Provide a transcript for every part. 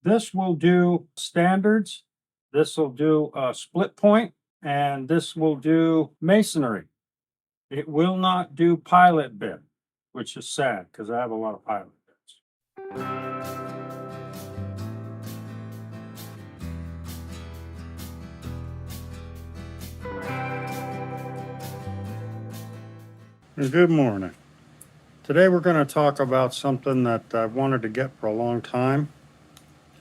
This will do standards, this will do split point, and this will do masonry. It will not do pilot bit, which is sad because I have a lot of pilot bits. Good morning. Today we're going to talk about something that I've wanted to get for a long time.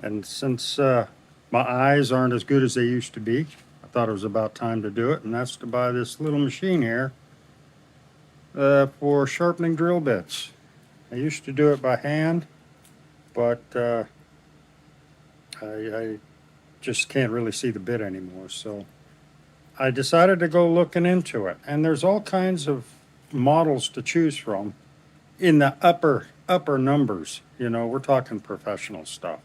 And since my eyes aren't as good as they used to be, I thought it was about time to do it. And that's to buy this little machine here for sharpening drill bits. I used to do it by hand, but I just can't really see the bit anymore. So I decided to go looking into it. And there's all kinds of models to choose from in the upper numbers. You know, we're talking professional stuff.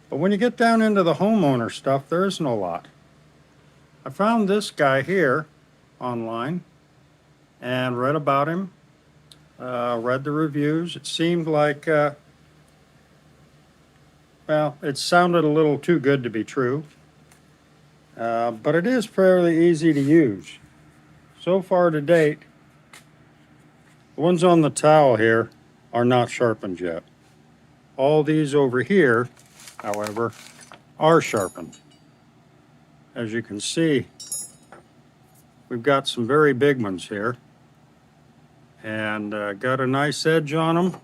But when you get down into the homeowner stuff, there isn't a lot. I found this guy here online and read about him, read the reviews. It seemed like, well, it sounded a little too good to be true, but it is fairly easy to use. So far to date, the ones on the towel here are not sharpened yet. All these over here, however, are sharpened. As you can see, we've got some very big ones here, and got a nice edge on them.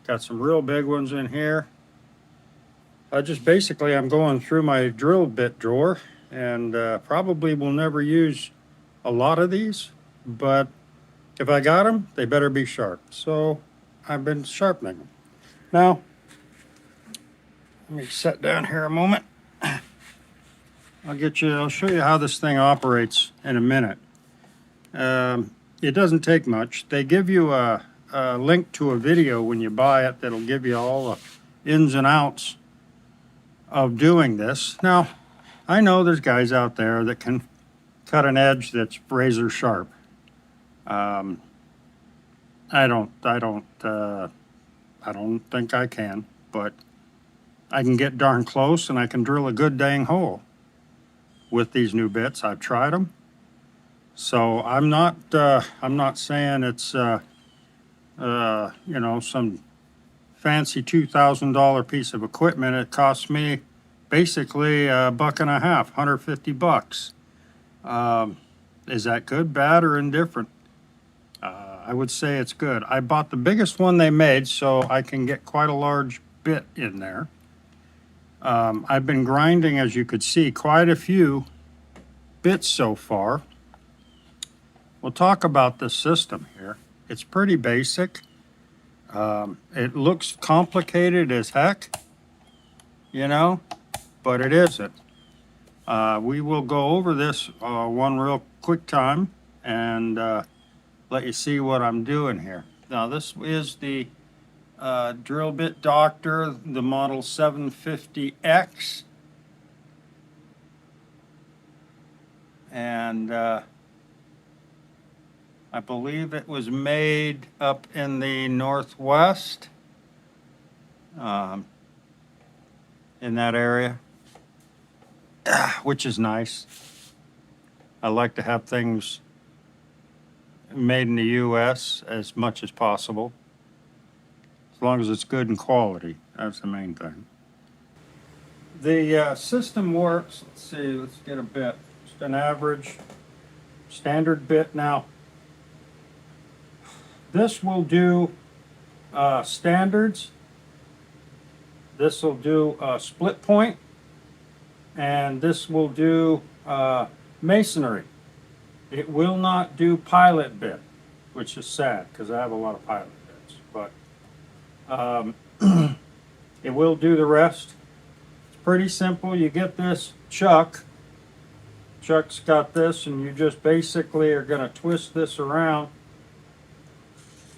Got some real big ones in here. I'm going through my drill bit drawer, and probably will never use a lot of these, but if I got them, they better be sharp. So I've been sharpening them. Now, let me sit down here a moment. I'll show you how this thing operates in a minute. It doesn't take much. They give you a link to a video when you buy it that'll give you all the ins and outs of doing this. Now, I know there's guys out there that can cut an edge that's razor sharp. I don't think I can, but I can get darn close and I can drill a good dang hole with these new bits. I've tried them. So I'm not saying it's, you know, some fancy $2,000 piece of equipment. It cost me basically $1.50, $150. Is that good, bad, or indifferent? I would say it's good. I bought the biggest one they made so I can get quite a large bit in there. I've been grinding, as you could see, quite a few bits so far. We'll talk about this system here. It's pretty basic. It looks complicated as heck, you know, but it isn't. We will go over this one real quick time and let you see what I'm doing here. Now, this is the drill bit doctor, the model 750X. And I believe it was made up in the Northwest, in that area, which is nice. I like to have things made in the U.S. as much as possible, as long as it's good in quality. That's the main thing. The system works. Let's see, let's get a bit. Just an average standard bit. Now, this will do standards, this will do split point, and this will do masonry. It will not do pilot bit, which is sad because I have a lot of pilot bits, but it will do the rest. It's pretty simple. You get this chuck. Chuck's got this, and you just basically are going to twist this around.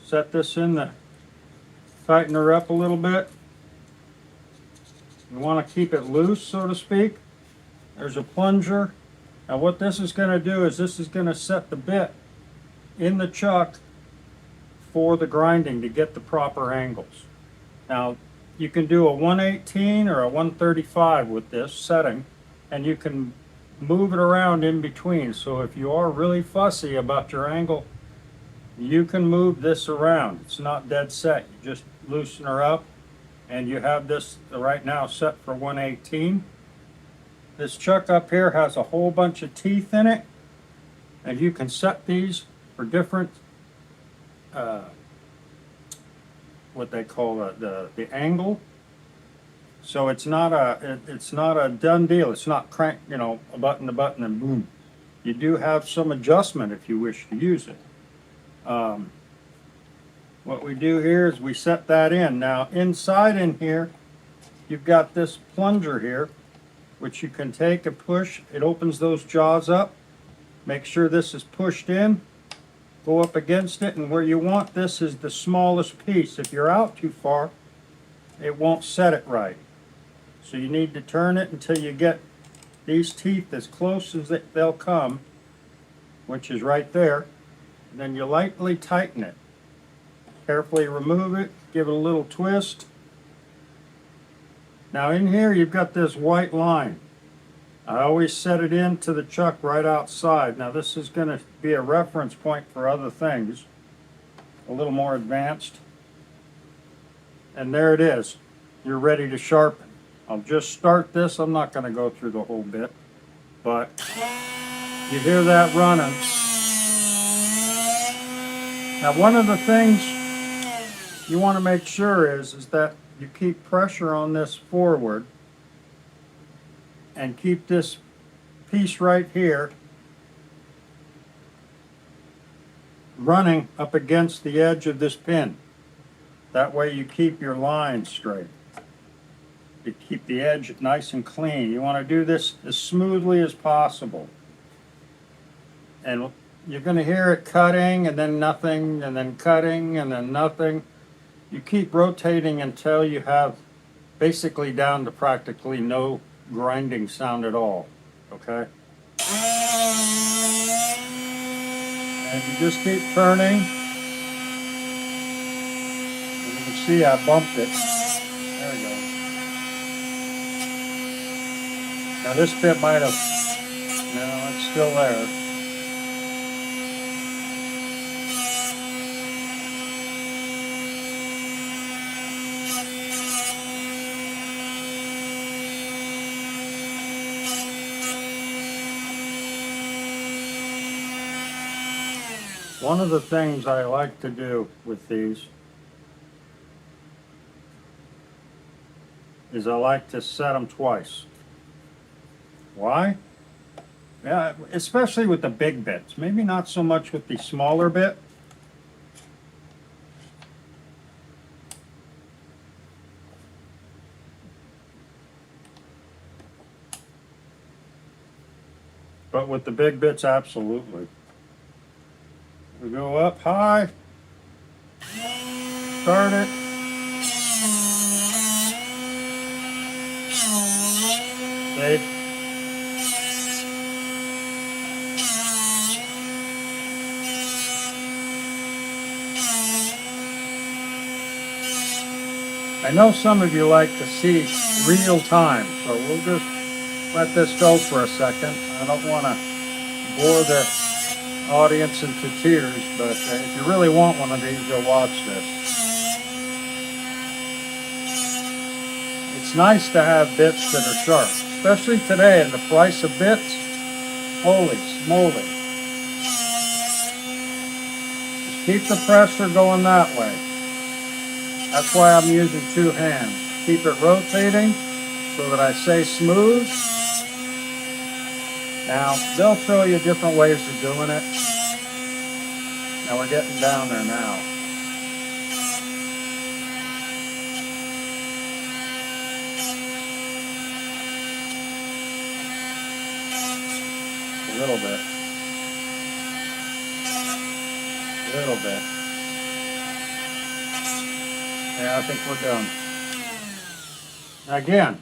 Set this in there, tighten her up a little bit. You want to keep it loose, so to speak. There's a plunger. Now what this is going to do is this is going to set the bit in the chuck for the grinding to get the proper angles. Now, you can do a 118 or a 135 with this setting, and you can move it around in between. So if you are really fussy about your angle, you can move this around. It's not dead set. You just loosen her up, and you have this right now set for 118. This chuck up here has a whole bunch of teeth in it, and you can set these for different what they call the angle. So it's not a done deal. It's not crank, you know, a button to button and boom. You do have some adjustment if you wish to use it. What we do here is we set that in. Now inside in here, you've got this plunger here, which you can take and push. It opens those jaws up. Make sure this is pushed in. Go up against it, and where you want this is the smallest piece. If you're out too far, it won't set it right. So you need to turn it until you get these teeth as close as they'll come, which is right there. And then you lightly tighten it. Carefully remove it, give it a little twist. Now in here you've got this white line. I always set it into the chuck right outside. Now this is going to be a reference point for other things, a little more advanced. And there it is. You're ready to sharpen. I'll just start this. I'm not going to go through the whole bit, but you hear that running. Now one of the things you want to make sure is that you keep pressure on this forward and keep this piece right here running up against the edge of this pin. That way you keep your line straight. You keep the edge nice and clean. You want to do this as smoothly as possible. And you're going to hear it cutting and then nothing and then cutting and then nothing. You keep rotating until you have basically down to practically no grinding sound at all, okay? And you just keep turning. And you can see I bumped it. There we go. Now this bit might have, no, it's still there. One of the things I like to do with these is I like to set them twice. Why? Yeah, especially with the big bits. Maybe not so much with the smaller bit. But with the big bits, absolutely. We go up high, start it, safe. I know some of you like to see real time, so we'll just let this go for a second. I don't want to bore the audience into tears, but if you really want one of these, go watch this. It's nice to have bits that are sharp, especially today in the price of bits. Holy smoly. Just keep the pressure going that way. That's why I'm using two hands. Keep it rotating so that I stay smooth. Now, they'll show you different ways of doing it. Now we're getting down there now. A little bit. A little bit. Yeah, I think we're done. Again,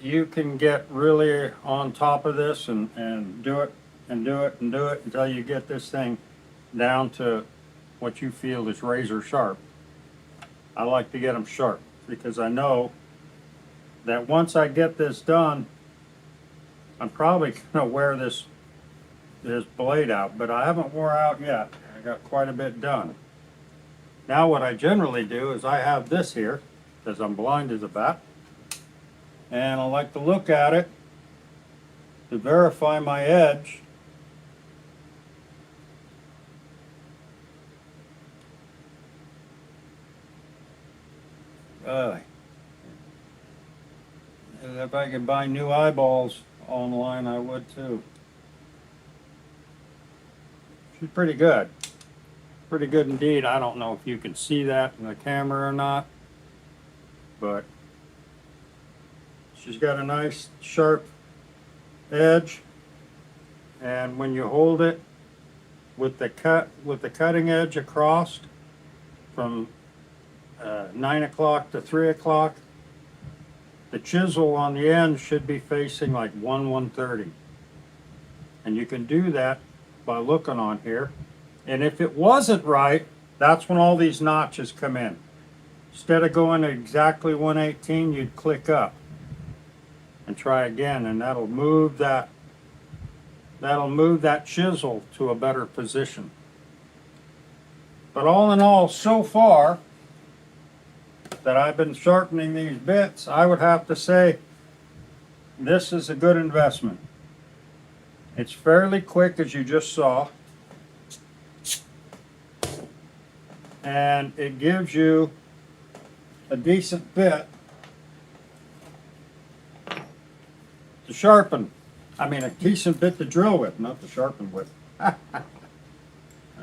you can get really on top of this and do it and do it and do it until you get this thing down to what you feel is razor sharp. I like to get them sharp because I know that once I get this done, I'm probably gonna wear this blade out, but I haven't wore out yet. I got quite a bit done. Now what I generally do is I have this here, because I'm blind as a bat, and I like to look at it to verify my edge. If I could buy new eyeballs online, I would too. She's pretty good. Pretty good indeed. I don't know if you can see that in the camera or not, but she's got a nice sharp edge, and when you hold it with the cutting edge across from 9 o'clock to 3 o'clock, the chisel on the end should be facing like 1/130. And you can do that by looking on here. And if it wasn't right, that's when all these notches come in. Instead of going to exactly 118, you'd click up and try again, and that'll move that chisel to a better position. But all in all, so far that I've been sharpening these bits, I would have to say this is a good investment. It's fairly quick, as you just saw, and it gives you a decent bit to sharpen. I mean, a decent bit to drill with, not to sharpen with. All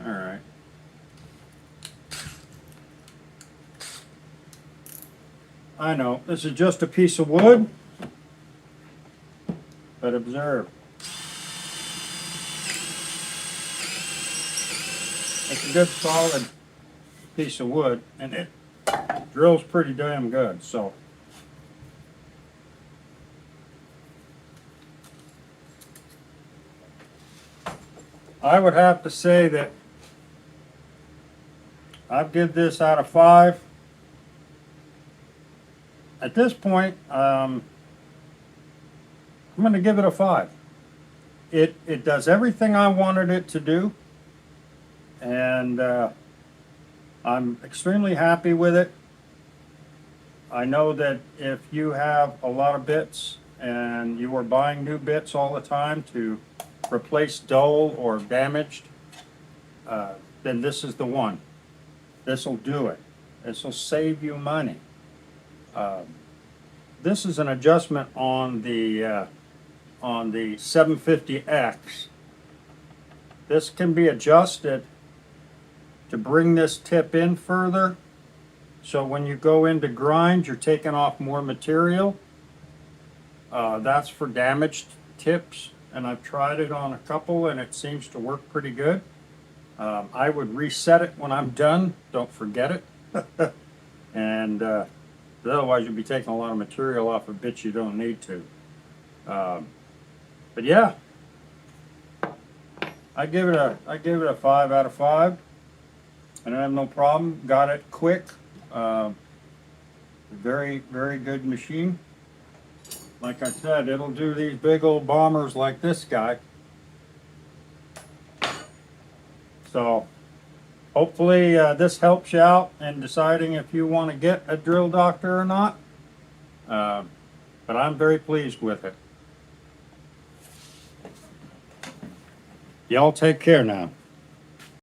right. I know, this is just a piece of wood, but observe. It's a good solid piece of wood, and it drills pretty damn good, so. I would have to say that I'd give this out of 5. At this point, I'm going to give it a 5. It does everything I wanted it to do, and I'm extremely happy with it. I know that if you have a lot of bits and you are buying new bits all the time to replace dull or damaged, then this is the one. This will do it. This will save you money. This is an adjustment on the 750X. This can be adjusted to bring this tip in further, so when you go into grind, you're taking off more material. That's for damaged tips, and I've tried it on a couple and it seems to work pretty good. I would reset it when I'm done, don't forget it. And otherwise you'll be taking a lot of material off of bits you don't need to. But yeah, I give it a 5 out of 5, and I have no problem. Got it quick. Very, very good machine. Like I said, it'll do these big old bombers like this guy. So hopefully this helps you out in deciding if you want to get a drill doctor or not. But I'm very pleased with it. Y'all take care now.